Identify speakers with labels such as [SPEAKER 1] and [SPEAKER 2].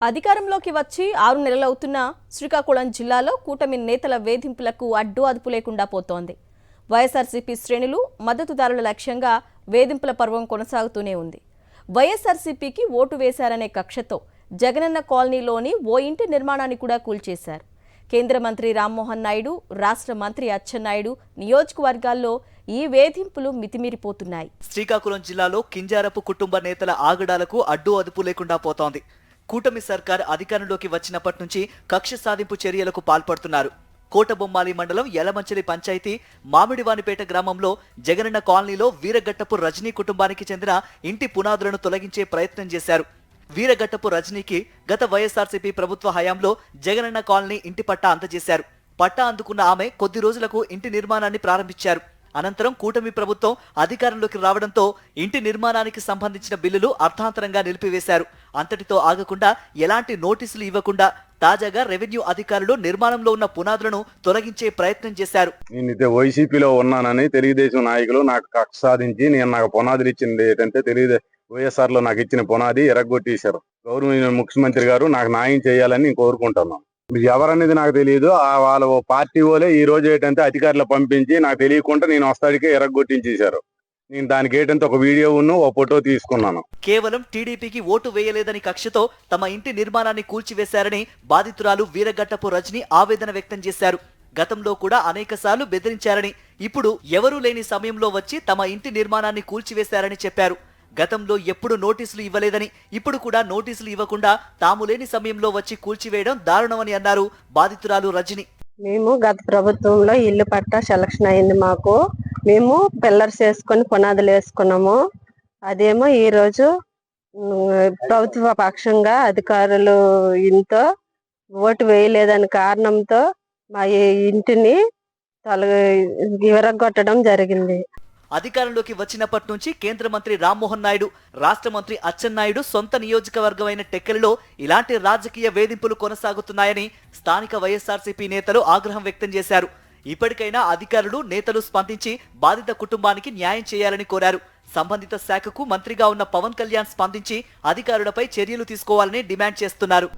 [SPEAKER 1] అధికారంలోకి వచ్చి 6 నెలలవుతున్నా శ్రీకాకుళం జిల్లాలో కూటమి నేతల వేధింపులకు అడ్డు అదుపు లేకుండా పోతోంది. వైఎస్ఆర్సీపీ శ్రేణులు మద్దతుదారుల లక్ష్యంగా వేధింపుల పర్వం కొనసాగుతూనే ఉంది. వైఎస్ఆర్సీపీకి ఓటు వేశారనే కక్షతో జగనన్న కాలనీలోని ఓ ఇంటి నిర్మాణాన్ని కూడా కూల్చేశారు. కేంద్ర మంత్రి రామ్మోహన్ నాయుడు, రాష్ట్ర మంత్రి అచ్చెన్నాయుడు నియోజకవర్గాల్లో ఈ వేధింపులు మితిమీరిపోతున్నాయి.
[SPEAKER 2] శ్రీకాకుళం జిల్లాలో కింజారపు కుటుంబ నేతల ఆగడాలకు అడ్డు అదుపు లేకుండా పోతోంది. కూటమి సర్కార్ అధికారంలోకి వచ్చినప్పటి నుంచి కక్ష సాధింపు చర్యలకు పాల్పడుతున్నారు. కోటబొమ్మాలి మండలం యలమంచిలి పంచాయతీ మామిడివానిపేట గ్రామంలో జగనన్న కాలనీలో వీరగట్టపు రజనీ కుటుంబానికి చెందిన ఇంటి పునాదులను తొలగించే ప్రయత్నం చేశారు. వీరగట్టపు రజనీకి గత వైఎస్ఆర్సీపీ ప్రభుత్వ హయాంలో జగనన్న కాలనీ ఇంటి పట్టా అందజేశారు. పట్టా అందుకున్న ఆమె కొద్ది రోజులకు ఇంటి నిర్మాణాన్ని ప్రారంభించారు. అనంతరం కూటమి ప్రభుత్వం అధికారంలోకి రావడంతో ఇంటి నిర్మాణానికి సంబంధించిన బిల్లులు అర్థాంతరంగా నిలిపివేశారు. అంతటితో ఆగకుండా ఎలాంటి నోటీసులు ఇవ్వకుండా తాజాగా రెవెన్యూ అధికారులు నిర్మాణంలో ఉన్న పునాదులను తొలగించే ప్రయత్నం చేశారు.
[SPEAKER 3] నేను వైసీపీలో ఉన్నానని తెలుగుదేశం నాయకులు నాకు కక్ష సాధించి నాకు పునాదులు ఇచ్చింది ఏంటంటే వైఎస్ఆర్ లో నాకు ఇచ్చిన పునాది ఎరగొట్టేశారు. గౌరవ ముఖ్యమంత్రి గారు నాకు న్యాయం చేయాలని నేను కోరుకుంటున్నాను. ఎవరనేది నాకు తెలియదు. వాళ్ళ పార్టీ వాళ్ళే ఈ రోజు ఏంటంటే అధికారులు పంపించి నాకు తెలియకుండా నేను వస్తాడికే ఎరగొట్టించేశారు. నేను దానికి ఏంటంటే ఒక వీడియోను ఒక ఫోటో తీసుకున్నాను.
[SPEAKER 2] కేవలం టీడీపీకి ఓటు వేయలేదని కక్షతో తమ ఇంటి నిర్మాణాన్ని కూల్చివేశారని బాధితురాలు వీరగట్టపు రజని ఆవేదన వ్యక్తం చేశారు. గతంలో కూడా అనేకసార్లు బెదిరించారని, ఇప్పుడు ఎవరూ లేని సమయంలో వచ్చి తమ ఇంటి నిర్మాణాన్ని కూల్చివేశారని చెప్పారు. గతంలో ఎప్పుడు నోటీసులు ఇవ్వలేదని, ఇప్పుడు కూడా నోటీసులు ఇవ్వకుండా తాము లేని సమయంలో వచ్చి కూల్చివేయడం దారుణమని అన్నారు బాధితురాలు రజని.
[SPEAKER 4] మేము గత ప్రభుత్వంలో ఇల్లు పట్టా సెలక్షన్ అయింది. మాకు మేము పిల్లర్స్ వేసుకొని పునాదులు వేసుకున్నాము. అదేమో ఈరోజు ప్రభుత్వ పక్షంగా అధికారులు ఇంతో ఓటు వేయలేదని కారణంతో మా ఇంటిని విరగొట్టడం జరిగింది.
[SPEAKER 2] అధికారంలోకి వచ్చినప్పటి నుంచి కేంద్ర మంత్రి రామ్మోహన్ నాయుడు, రాష్ట్ర మంత్రి అచ్చెన్నాయుడు సొంత నియోజకవర్గమైన టెక్కలిలో ఇలాంటి రాజకీయ వేధింపులు కొనసాగుతున్నాయని స్థానిక వైఎస్ఆర్సీపీ నేతలు ఆగ్రహం వ్యక్తం చేశారు. ఇప్పటికైనా అధికారులు, నేతలు స్పందించి బాధిత కుటుంబానికి న్యాయం చేయాలని కోరారు. సంబంధిత శాఖకు మంత్రిగా ఉన్న పవన్ కళ్యాణ్ స్పందించి అధికారులపై చర్యలు తీసుకోవాలని డిమాండ్ చేస్తున్నారు.